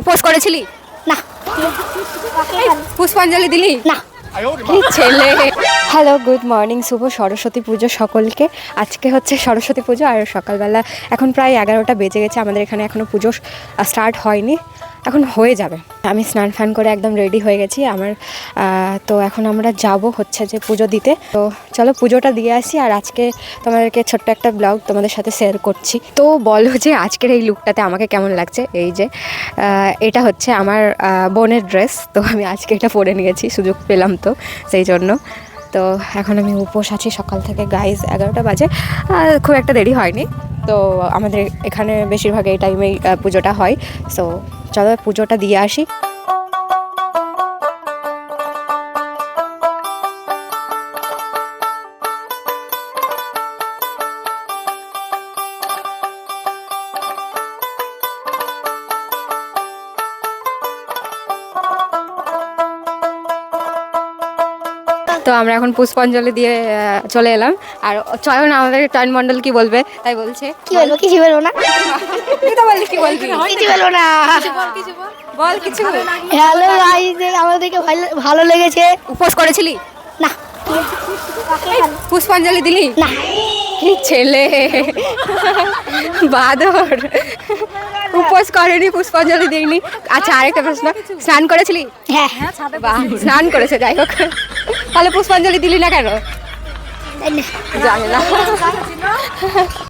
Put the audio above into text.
উপোস করেছিলি? না। পুষ্পাঞ্জলি দিলি? না। কি ছেলে। হ্যালো, গুড মর্নিং, শুভ সরস্বতী পুজো সকলকে। আজকে হচ্ছে সরস্বতী পুজো আর সকালবেলা এখন প্রায় 11টা বেজে গেছে। আমাদের এখানে এখনও পুজো স্টার্ট হয়নি, এখন হয়ে যাবে। আমি স্নান ফান করে একদম রেডি হয়ে গেছি আমার। তো এখন আমরা যাব হচ্ছে যে পুজো দিতে। তো চলো পুজোটা দিয়ে আসি। আর আজকে তোমাদেরকে ছোট্ট একটা ব্লগ তোমাদের সাথে শেয়ার করছি। তো বলো যে আজকের এই লুকটাতে আমাকে কেমন লাগছে। এই যে এটা হচ্ছে আমার বোনের ড্রেস। তো আমি আজকে এটা পরে নিয়েছি, সুযোগ পেলাম তো সেই জন্য। তো এখন আমি উপোস আছি সকাল থেকে গাইজ, 11টা বাজে। খুব একটা দেরি হয়নি। তো আমাদের এখানে বেশিরভাগ এই টাইমেই পুজোটা হয়। সো চলো পুজোটা দিয়ে আসি। তো আমরা এখন পুষ্পাঞ্জলি দিয়ে চলে এলাম। আর চয়ন আমাদের টয়ন মণ্ডল কি বলবে তাই বলছে। কি বলবো? কিছু বলবো না। তুই তো বললি কি বলবি? কিছু বলবো না। বল কিছু। হ্যালো গাইস, আমাদেরকে ভালো লেগেছে। উপোস করেছিলি? না। পুষ্পাঞ্জলি দিলি? না। কি ছেলে বাদর, উপোস করেনি, পুষ্পাঞ্জলি দিইনি। আচ্ছা, আরেকটা প্রশ্ন, স্নান করেছিলি? হ্যাঁ। বাহ, স্নান করেছে, যাই হোক। তাহলে পুষ্পাঞ্জলি দিলি না কেন? জানি না।